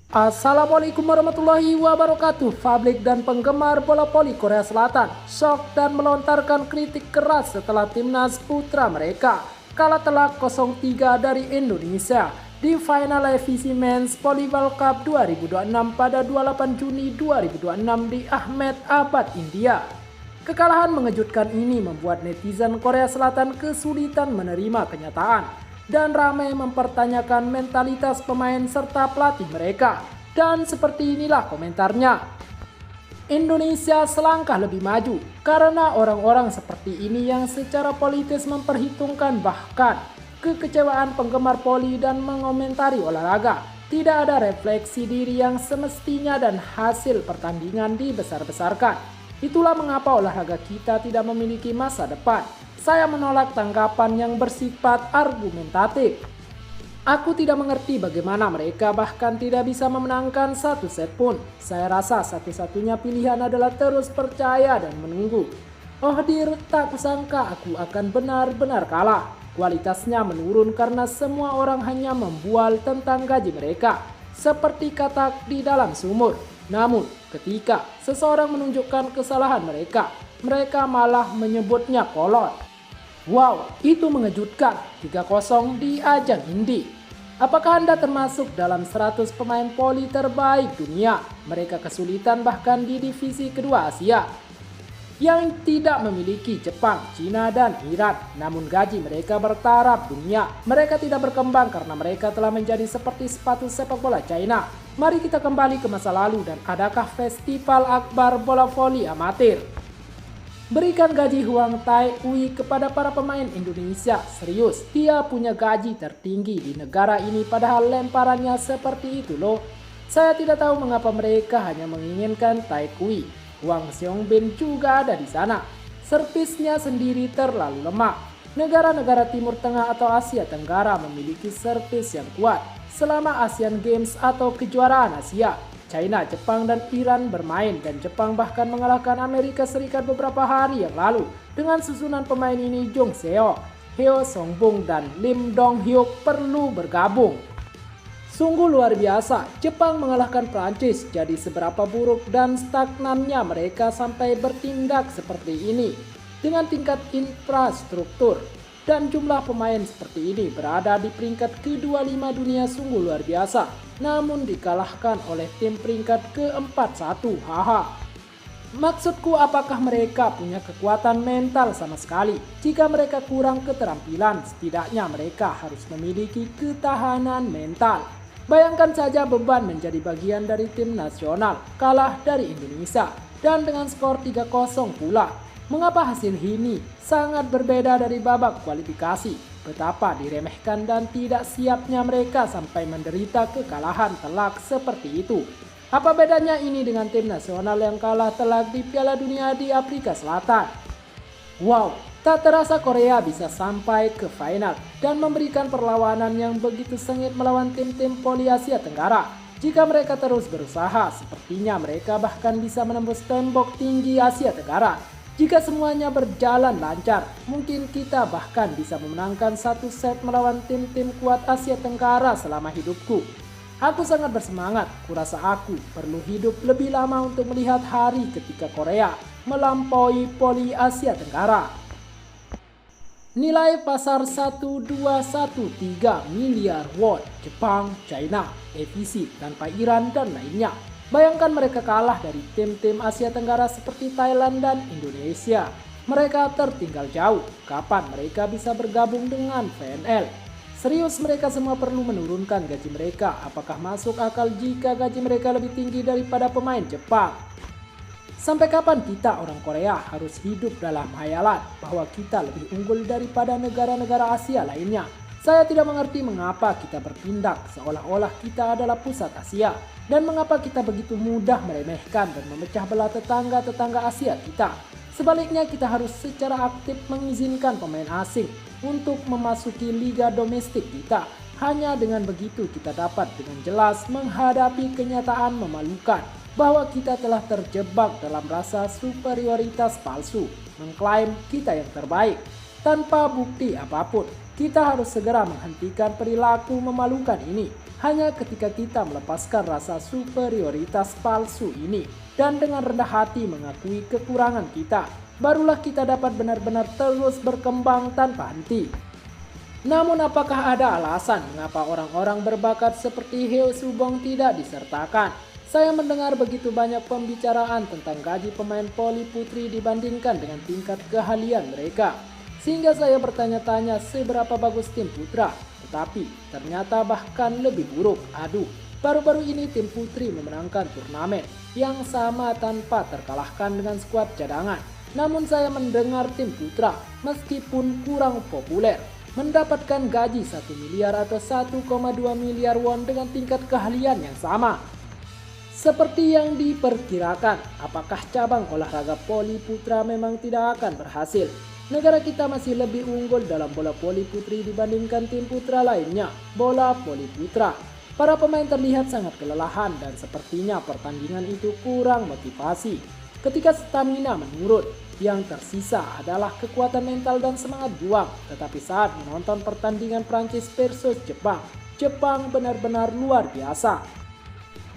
Assalamualaikum warahmatullahi wabarakatuh. Publik dan penggemar bola voli Korea Selatan shock dan melontarkan kritik keras setelah timnas putra mereka kalah telak 0-3 dari Indonesia di final AFC Men's Volleyball Cup 2026 pada 28 Juni 2026 di Ahmedabad, India. Kekalahan mengejutkan ini membuat netizen Korea Selatan kesulitan menerima kenyataan dan ramai mempertanyakan mentalitas pemain serta pelatih mereka. Dan seperti inilah komentarnya. Indonesia selangkah lebih maju karena orang-orang seperti ini yang secara politis memperhitungkan bahkan kekecewaan penggemar voli dan mengomentari olahraga. Tidak ada refleksi diri yang semestinya dan hasil pertandingan dibesar-besarkan. Itulah mengapa olahraga kita tidak memiliki masa depan. Saya menolak tanggapan yang bersifat argumentatif. Aku tidak mengerti bagaimana mereka bahkan tidak bisa memenangkan satu set pun. Saya rasa satu-satunya pilihan adalah terus percaya dan menunggu. Oh dear, tak kusangka aku akan benar-benar kalah. Kualitasnya menurun karena semua orang hanya membual tentang gaji mereka, seperti katak di dalam sumur. Namun, ketika seseorang menunjukkan kesalahan mereka malah menyebutnya kolot. Wow, itu mengejutkan. 3-0 di ajang Indi. Apakah Anda termasuk dalam 100 pemain voli terbaik dunia? Mereka kesulitan bahkan di divisi kedua Asia yang tidak memiliki Jepang, Cina, dan Iran. Namun gaji mereka bertaraf dunia. Mereka tidak berkembang karena mereka telah menjadi seperti sepatu sepak bola China. Mari kita kembali ke masa lalu dan adakah festival akbar bola voli amatir? Berikan gaji Hwang Tae-ui kepada para pemain Indonesia. Serius, dia punya gaji tertinggi di negara ini padahal lemparannya seperti itu loh. Saya tidak tahu mengapa mereka hanya menginginkan Tae-ui. Hwang Seong-bin juga ada di sana. Servisnya sendiri terlalu lemah. Negara-negara Timur Tengah atau Asia Tenggara memiliki servis yang kuat selama Asian Games atau kejuaraan Asia. China, Jepang, dan Iran bermain dan Jepang bahkan mengalahkan Amerika Serikat beberapa hari yang lalu. Dengan susunan pemain ini Jung Seo, Heo Songbong, dan Lim Dong Hyuk perlu bergabung. Sungguh luar biasa, Jepang mengalahkan Prancis. Jadi seberapa buruk dan stagnannya mereka sampai bertindak seperti ini. Dengan tingkat infrastruktur dan jumlah pemain seperti ini berada di peringkat ke-25 dunia sungguh luar biasa. Namun dikalahkan oleh tim peringkat ke-41. Haha. Maksudku, apakah mereka punya kekuatan mental sama sekali? Jika mereka kurang keterampilan, setidaknya mereka harus memiliki ketahanan mental. Bayangkan saja beban menjadi bagian dari tim nasional kalah dari Indonesia dan dengan skor 3-0 pula. Mengapa hasil ini sangat berbeda dari babak kualifikasi? Betapa diremehkan dan tidak siapnya mereka sampai menderita kekalahan telak seperti itu. Apa bedanya ini dengan tim nasional yang kalah telak di Piala Dunia di Afrika Selatan? Wow, tak terasa Korea bisa sampai ke final dan memberikan perlawanan yang begitu sengit melawan tim-tim voli Asia Tenggara. Jika mereka terus berusaha, sepertinya mereka bahkan bisa menembus tembok tinggi Asia Tenggara. Jika semuanya berjalan lancar, mungkin kita bahkan bisa memenangkan satu set melawan tim-tim kuat Asia Tenggara selama hidupku. Aku sangat bersemangat, kurasa aku perlu hidup lebih lama untuk melihat hari ketika Korea melampaui voli Asia Tenggara. Nilai pasar 1213 miliar won, Jepang, China, AFC, tanpa Iran dan lainnya. Bayangkan mereka kalah dari tim-tim Asia Tenggara seperti Thailand dan Indonesia. Mereka tertinggal jauh. Kapan mereka bisa bergabung dengan VNL? Serius, mereka semua perlu menurunkan gaji mereka. Apakah masuk akal jika gaji mereka lebih tinggi daripada pemain Jepang? Sampai kapan kita orang Korea harus hidup dalam hayalan bahwa kita lebih unggul daripada negara-negara Asia lainnya? Saya tidak mengerti mengapa kita bertindak seolah-olah kita adalah pusat Asia. Dan mengapa kita begitu mudah meremehkan dan memecah belah tetangga-tetangga Asia kita. Sebaliknya kita harus secara aktif mengizinkan pemain asing untuk memasuki liga domestik kita. Hanya dengan begitu kita dapat dengan jelas menghadapi kenyataan memalukan bahwa kita telah terjebak dalam rasa superioritas palsu, mengklaim kita yang terbaik tanpa bukti apapun. Kita harus segera menghentikan perilaku memalukan ini. hanya ketika kita melepaskan rasa superioritas palsu ini dan dengan rendah hati mengakui kekurangan kita, barulah kita dapat benar-benar terus berkembang tanpa henti. Namun apakah ada alasan mengapa orang-orang berbakat seperti Heo Subong tidak disertakan? Saya mendengar begitu banyak pembicaraan tentang gaji pemain voli putri dibandingkan dengan tingkat keahlian mereka, sehingga saya bertanya-tanya seberapa bagus tim putra, tetapi ternyata bahkan lebih buruk. Aduh, baru-baru ini tim putri memenangkan turnamen yang sama tanpa terkalahkan dengan skuad cadangan. Namun saya mendengar tim putra, meskipun kurang populer, mendapatkan gaji 1 miliar atau 1,2 miliar won dengan tingkat keahlian yang sama. Seperti yang diperkirakan, apakah cabang olahraga voli putra memang tidak akan berhasil? Negara kita masih lebih unggul dalam bola voli putri dibandingkan tim putra lainnya, bola voli putra. Para pemain terlihat sangat kelelahan dan sepertinya pertandingan itu kurang motivasi. Ketika stamina menurun, yang tersisa adalah kekuatan mental dan semangat juang. Tetapi saat menonton pertandingan Prancis versus Jepang, Jepang benar-benar luar biasa.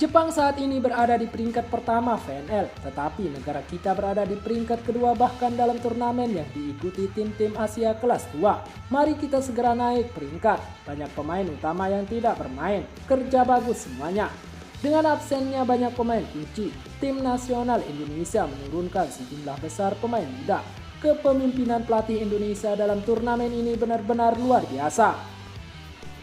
Jepang saat ini berada di peringkat pertama VNL, tetapi negara kita berada di peringkat kedua bahkan dalam turnamen yang diikuti tim-tim Asia kelas 2. Mari kita segera naik peringkat. Banyak pemain utama yang tidak bermain, kerja bagus semuanya. Dengan absennya banyak pemain kunci, tim nasional Indonesia menurunkan sejumlah besar pemain muda. Kepemimpinan pelatih Indonesia dalam turnamen ini benar-benar luar biasa.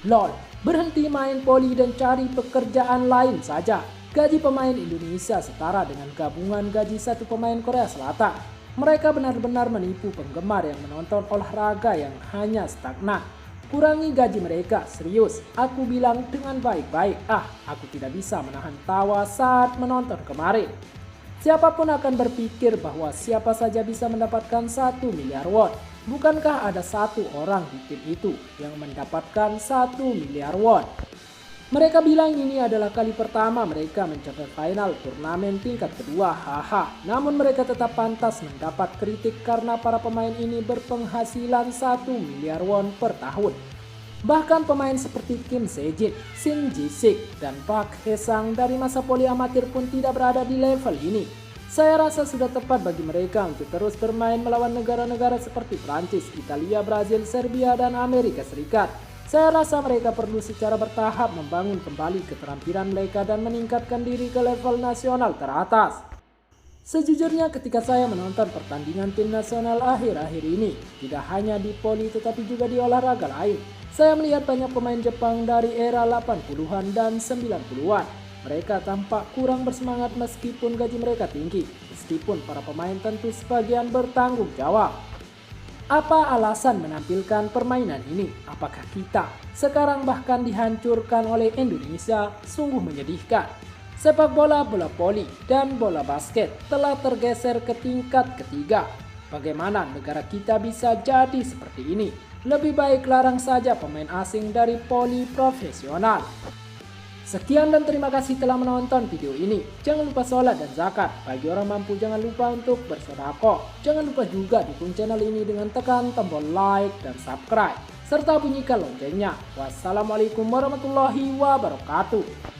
LOL, berhenti main voli dan cari pekerjaan lain saja. Gaji pemain Indonesia setara dengan gabungan gaji satu pemain Korea Selatan. Mereka benar-benar menipu penggemar yang menonton olahraga yang hanya stagnan. Kurangi gaji mereka, serius. Aku bilang dengan baik-baik. Aku tidak bisa menahan tawa saat menonton kemarin. Siapapun akan berpikir bahwa siapa saja bisa mendapatkan 1 miliar won. Bukankah ada satu orang di tim itu yang mendapatkan 1 miliar won? Mereka bilang ini adalah kali pertama mereka mencapai final turnamen tingkat kedua. Namun mereka tetap pantas mendapat kritik karena para pemain ini berpenghasilan 1 miliar won per tahun. Bahkan pemain seperti Kim Se-jin, Shin Ji-sik, dan Park Hae-sang dari masa voli amatir pun tidak berada di level ini. Saya rasa sudah tepat bagi mereka untuk terus bermain melawan negara-negara seperti Prancis, Italia, Brazil, Serbia, dan Amerika Serikat. Saya rasa mereka perlu secara bertahap membangun kembali keterampilan mereka dan meningkatkan diri ke level nasional teratas. Sejujurnya ketika saya menonton pertandingan tim nasional akhir-akhir ini, tidak hanya di voli tetapi juga di olahraga lain, saya melihat banyak pemain Jepang dari era 80-an dan 90-an. Mereka tampak kurang bersemangat meskipun gaji mereka tinggi, meskipun para pemain tentu sebagian bertanggung jawab. Apa alasan menampilkan permainan ini? Apakah kita sekarang bahkan dihancurkan oleh Indonesia? Sungguh menyedihkan. Sepak bola, bola voli, dan bola basket telah tergeser ke tingkat ketiga. Bagaimana negara kita bisa jadi seperti ini? Lebih baik larang saja pemain asing dari voli profesional. Sekian dan terima kasih telah menonton video ini. Jangan lupa sholat dan zakat. Bagi orang mampu jangan lupa untuk bersedekah. Jangan lupa juga dukung channel ini dengan tekan tombol like dan subscribe. Serta bunyikan loncengnya. Wassalamualaikum warahmatullahi wabarakatuh.